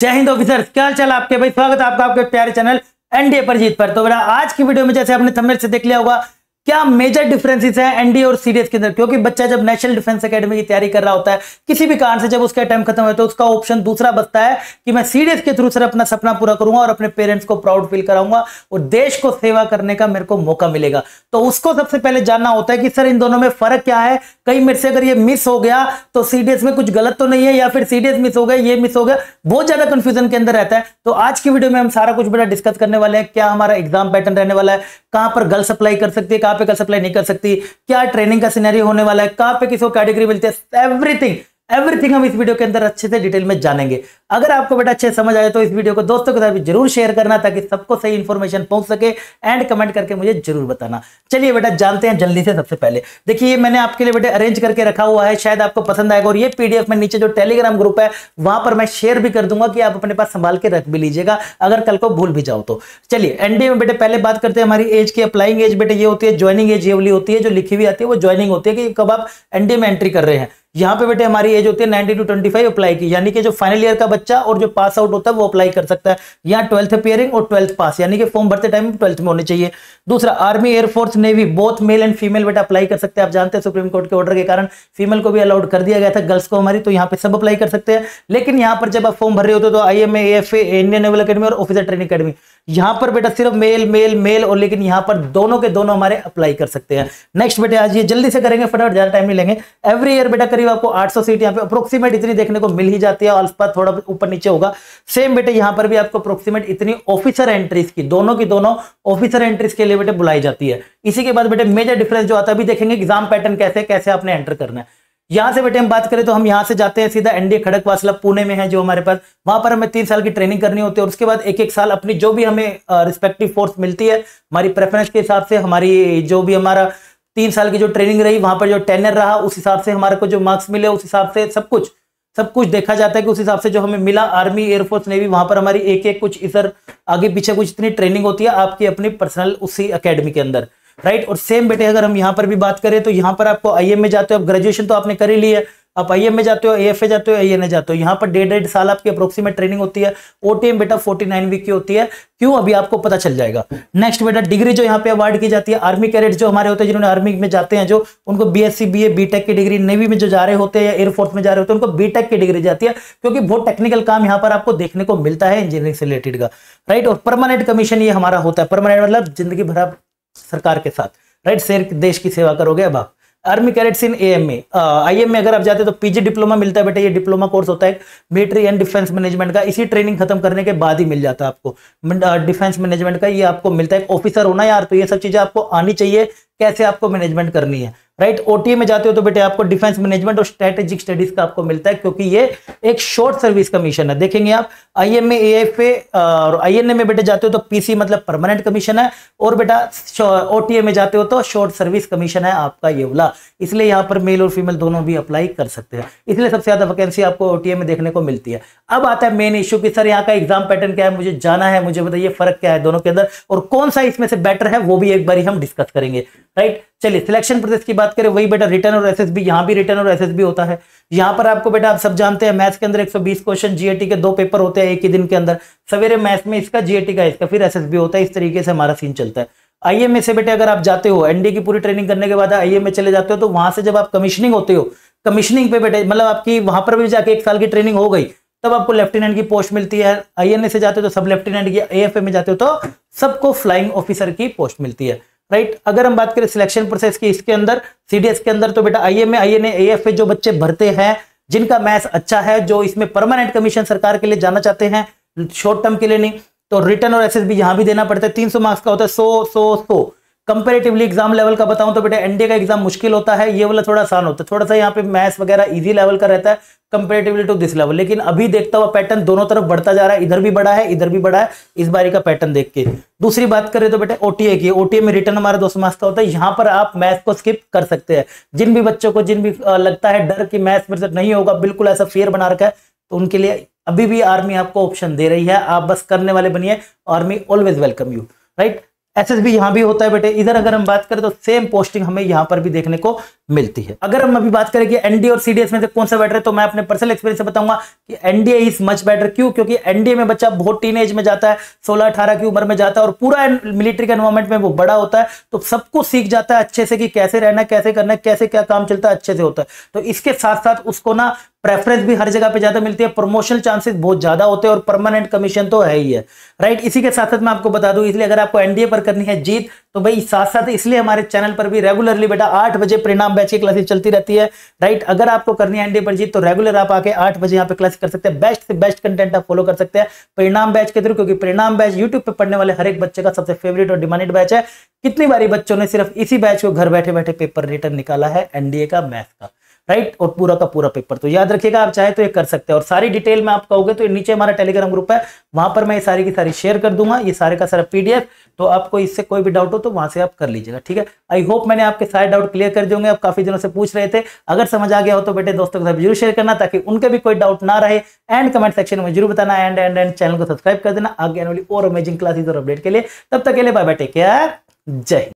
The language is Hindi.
जय हिंद ऑफिसर, क्या हाल चाल आपके भाई। स्वागत है आपका आपके प्यारे चैनल एनडीए पर जीत पर। तो बेटा आज की वीडियो में जैसे आपने थंबनेल से देख लिया होगा, क्या मेजर डिफरेंसेस हैं एनडीए और सीडीएस के अंदर। क्योंकि बच्चा जब नेशनल डिफेंस एकेडमी की तैयारी कर रहा होता है, किसी भी कारण से जब उसका टाइम खत्म हो तो उसका ऑप्शन दूसरा बचता है कि मैं सीडीएस के थ्रू सर अपना सपना पूरा करूंगा और अपने पेरेंट्स को प्राउड फील कराऊंगा और देश को सेवा करने का मेरे को मौका मिलेगा। तो उसको सबसे पहले जानना होता है कि सर इन दोनों में फर्क क्या है। कहीं मेरे से अगर ये मिस हो गया तो सीडीएस में कुछ गलत तो नहीं है, या फिर सीडीएस मिस हो गया ये मिस हो गया, बहुत ज्यादा कंफ्यूजन के अंदर रहता है। तो आज की वीडियो में हम सारा कुछ बेटा डिस्कस करने वाले हैं। क्या हमारा एग्जाम पैटर्न रहने वाला है, कहां पर गर्ल्स अप्लाई कर सकती है, कहां पे गर्ल्स अप्लाई नहीं कर सकती, क्या ट्रेनिंग का सिनेरियो होने वाला है, कहां पे किसको कैटेगरी मिलती है, एवरीथिंग हम इस वीडियो के अंदर अच्छे से डिटेल में जानेंगे। अगर आपको बेटा अच्छे समझ आए तो इस वीडियो को दोस्तों के साथ भी जरूर शेयर करना ताकि सबको सही इंफॉर्मेशन पहुंच सके, एंड कमेंट करके मुझे जरूर बताना। चलिए बेटा जानते हैं जल्दी से। सबसे पहले देखिए, मैंने आपके लिए बेटा अरेंज करके रखा हुआ है, शायद आपको पसंद आएगा। और ये पीडीएफ में नीचे जो टेलीग्राम ग्रुप है वहां पर मैं शेयर भी कर दूंगा कि आप अपने पास संभाल के रख भी लीजिएगा अगर कल को भूल भी जाओ तो। चलिए एनडीए में बेटे पहले बात करते हैं हमारी एज की। अप्लाइंग एज बेटे ये होती है, ज्वाइनिंग एज ये वाली होती है, जो लिखी हुई आती है वो ज्वाइनिंग होती है कि कब आप एनडीए में एंट्री कर रहे हैं। यहां पे बेटे हमारी एज होती है 19 to 25 अप्लाई की, यानी कि जो फाइनल ईयर का बच्चा और जो पास आउट होता है वो अप्लाई कर सकता है। यहाँ 12th अपियरिंग और 12th पास, यानी कि फॉर्म भरते टाइम 12th में होने चाहिए। दूसरा, army, air force, navy both male and female बेटा अप्लाई कर सकते हैं। आप जानते हैं सुप्रीम कोर्ट के ऑर्डर के कारण फीमेल को भी अलाउड कर दिया गया था, गर्ल्स को हमारी, तो यहाँ पे सब अप्लाई कर सकते हैं। लेकिन यहाँ पर जब आप फॉर्म भर रहे होते हो तो IMA, AFA, Indian naval academy और ऑफिसर ट्रेनिंग अकेडमी, यहां पर बेटा सिर्फ मेल मेल मेल, और लेकिन यहां पर दोनों के दोनों हमारे अप्लाई कर सकते हैं। नेक्स्ट बेटे आज ये जल्दी से करेंगे, फटाफट, ज्यादा टाइम नहीं लेंगे। एवरी ईयर बेटा करीब आपको 800 सीट यहाँ पे अप्रोक्सीमेट इतनी देखने को मिल ही जाती है, आसपास थोड़ा ऊपर नीचे होगा। सेम बेटे यहां पर भी आपको अप्रोक्सीमेट इतनी ऑफिसर एंट्रीज की, दोनों की दोनों ऑफिसर एंट्रीज के लिए बेटे बुलाई जाती है। इसी के बाद बेटे मेजर डिफरेंस जो आता है, अभी देखेंगे एग्जाम पैटर्न कैसे कैसे आपने एंटर करना है। यहां से बेटे हम बात करें तो हम यहां से जाते हैं सीधा एनडीए खड़कवासला पुणे में है जो हमारे पास, वहां पर हमें 3 साल की ट्रेनिंग करनी होती है और उसके बाद एक साल अपनी जो भी हमें रिस्पेक्टिव फोर्स मिलती है हमारी प्रेफरेंस के हिसाब से, हमारी जो भी हमारा 3 साल की जो ट्रेनिंग रही वहां पर जो टेनर रहा उस हिसाब से हमारे को जो मार्क्स मिले उस हिसाब से सब कुछ देखा जाता है कि उस हिसाब से जो हमें मिला। आर्मी, एयरफोर्स, नेवी, वहां पर हमारी एक कुछ इधर आगे पीछे कुछ इतनी ट्रेनिंग होती है आपकी अपनी पर्सनल उसी अकेडमी के अंदर, राइट। और सेम बेटे अगर हम यहाँ पर भी बात करें तो यहाँ पर आपको आईएम में जाते हो, अब ग्रेजुएशन तो आपने कर ही ली है, आप आईएम में जाते हो, एएफए जाते हो, आईएनए जाते हो, यहाँ पर 1.5 साल आपकी अप्रोक्सीमेट ट्रेनिंग होती है। ओटीएम बेटा 49 वीक की होती है, क्यों अभी आपको पता चल जाएगा। नेक्स्ट बेटा डिग्री जो यहाँ पे अवार्ड की जाती है, आर्मी कैडेट जो हमारे होते हैं जिन्होंने आर्मी में जाते हैं, जो उनको बीएससी, बीए, बीटेक की डिग्री, नेवी में जो जा रहे होते हैं या एयरफोर्स में जा रहे होते हैं उनको बीटेक की डिग्री जाती है, क्योंकि बहुत टेक्निकल काम यहाँ पर आपको देखने को मिलता है इंजीनियरिंग से रिलेटेड का, राइट। और परमानेंट कमीशन ये हमारा होता है, परमानेंट मतलब जिंदगी भर आप सरकार के साथ, राइट, शेर देश की सेवा करोगे। अब आप आर्मी कैडेट्स इन एएमए, आईएम में अगर आप जाते हो तो पीजी डिप्लोमा मिलता है बेटा, ये डिप्लोमा कोर्स होता है मिलिट्री एंड डिफेंस मैनेजमेंट का, इसी ट्रेनिंग खत्म करने के बाद ही मिल जाता है आपको डिफेंस मैनेजमेंट का, ये आपको मिलता है। ऑफिसर होना यार तो ये सब चीजें आपको आनी चाहिए, कैसे आपको मैनेजमेंट करनी है, राइट। ओटीए में जाते हो तो बेटे आपको डिफेंस मैनेजमेंट और स्ट्रेटेजिक स्टडीज का आपको मिलता है, क्योंकि ये एक शॉर्ट सर्विस कमीशन है। देखेंगे आप आईएम में, एएफए और आईएनए में बेटे जाते हो तो पीसी मतलब परमानेंट कमीशन है, और बेटा ओटीए में जाते हो तो शॉर्ट सर्विस कमीशन है आपका ये वाला। इसलिए यहाँ पर मेल और फीमेल दोनों भी अप्लाई कर सकते हैं, इसलिए सबसे ज्यादा वैकेंसी आपको ओटीए में देखने को मिलती है। अब आता है मेन इश्यू कि सर यहाँ का एग्जाम पैटर्न क्या है, मुझे जाना है, मुझे बताइए फर्क क्या है दोनों के अंदर और कौन सा इसमें से बेटर है, वो भी एक बार हम डिस्कस करेंगे, राइट। चलिए सिलेक्शन प्रोसेस की बात करें, वही बेटा रिटर्न और एसएसबी, यहाँ भी रिटर्न और एसएसबी होता है। यहाँ पर आपको बेटा आप सब जानते हैं मैथ्स के अंदर 120 क्वेश्चन, जीएटी के 2 पेपर होते हैं एक ही दिन के अंदर, सवेरे मैथ्स में इसका, जीएटी का इसका, फिर एसएसबी होता है। इस तरीके से हमारा सीन चलता है। आईएम में से बेटे अगर आप जाते हो एनडी की पूरी ट्रेनिंग करने के बाद आईएम में चले जाते हो तो वहां से जब आप कमीशनिंग होते हो, कमीशनिंग पे बेटे मतलब आपकी वहां पर भी जाके 1 साल की ट्रेनिंग हो गई, तब आपको लेफ्टिनेंट की पोस्ट मिलती है। आईएनए से जाते हो तो सब लेफ्टिनेंट की, एएफए में जाते हो तो सबको फ्लाइंग ऑफिसर की पोस्ट मिलती है, राइट। अगर हम बात करें सिलेक्शन प्रोसेस की इसके अंदर सीडीएस के अंदर, तो बेटा आईएमए, आईएनए, एएफए जो बच्चे भरते हैं जिनका मैथ्स अच्छा है, जो इसमें परमानेंट कमीशन सरकार के लिए जाना चाहते हैं, शॉर्ट टर्म के लिए नहीं, तो रिटर्न और एसएसबी यहां भी देना पड़ता है। 300 मार्क्स का होता है, 100 कंपैरेटिवली एग्जाम लेवल का बताऊं तो बेटा एनडीए का एग्जाम मुश्किल होता है, ये वाला थोड़ा आसान होता है, थोड़ा सा यहाँ पे मैथ्स वगैरह इजी लेवल का रहता है कंपैरेटिवली टू दिस लेवल। लेकिन अभी देखता हुआ पैटर्न दोनों तरफ बढ़ता जा रहा है, इधर भी बढ़ा है इधर भी बढ़ा है इस बारी का पैटर्न देख के। दूसरी बात करें तो बेटा ओटीए की, ओटीए में रिटर्न हमारा 200 मार्क्स का होता है, यहाँ पर आप मैथ्स को स्किप कर सकते हैं। जिन भी बच्चों को जिन भी लगता है डर कि मैथ्स मेरे से नहीं होगा, बिल्कुल ऐसा फेयर बना रखा है, तो उनके लिए अभी भी आर्मी आपको ऑप्शन दे रही है, आप बस करने वाले बनिए, army always welcome you, right. SSB यहाँ भी होता है बेटे। इधर अगर हम बात करें तो सेम पोस्टिंग हमें यहाँ पर भी देखने को मिलती है। अगर हम अभी बात करें कि एनडीए और सीडीएस में से कौन सा बेटर है, तो मैं अपने पर्सनल एक्सपीरियंस से बताऊंगा कि एनडीए इज मच बेटर। क्यों? क्योंकि एनडीए में बच्चा बहुत टीन एज में जाता है, 16-18 की उम्र में जाता है और पूरा मिलिट्री के एनवायरमेंट में वो बड़ा होता है, तो सब कुछ सीख जाता है अच्छे से कि कैसे रहना है, कैसे करना है, कैसे क्या काम चलता है, अच्छे से होता है। तो इसके साथ साथ उसको ना प्रेफरेंस भी हर जगह पे ज्यादा मिलती है, प्रमोशन चांसेस बहुत ज्यादा होते हैं और परमानेंट कमीशन तो है ही है, राइट। इसी के साथ साथ मैं आपको बता दूं, इसलिए अगर आपको एनडीए पर करनी है जीत, तो भाई साथ साथ इसलिए हमारे चैनल पर भी रेगुलरली बेटा 8 बजे परिणाम बैच की क्लासेस चलती रहती है, राइट। अगर आपको करनी है एनडीए पर जीत तो रेगुलर आप आके 8 बजे यहाँ पे क्लास कर सकते हैं। बेस्ट से बेस्ट कंटेंट आप फॉलो कर सकते हैं परिणाम बैच के थ्रू, क्योंकि परिणाम बैच यूट्यूब पे पढ़ने वाले हर एक बच्चे का सबसे फेवरेट और डिमांडेड बैच है। कितनी बारी बच्चों ने सिर्फ इसी बैच को घर बैठे बैठे पेपर रिटर्न निकाला है एनडीए का मैथ का, राइट, और पूरा का पूरा पेपर। तो याद रखिएगा, आप चाहे तो ये कर सकते हैं। और सारी डिटेल में आप कहोगे तो नीचे हमारा टेलीग्राम ग्रुप है, वहां पर मैं ये सारी की सारी शेयर कर दूंगा, ये सारे का सारा पीडीएफ। तो आपको इससे कोई भी डाउट हो तो वहां से आप कर लीजिएगा, ठीक है। आई होप मैंने आपके सारे डाउट क्लियर कर दिए होंगे। आप काफी दिनों से पूछ रहे थे, अगर समझ आ गया हो तो बेटे दोस्तों के साथ जरूर शेयर करना, ताकि उनके भी कोई डाउट ना रहे। एंड कमेंट सेक्शन में जरूर बताना, एंड चैनल को सब्सक्राइब कर देना आगे आने वाली और अमेजिंग क्लासेस और अपडेट के लिए। तब तक के लिए बाय बाय, टेक केयर, जय हिंद।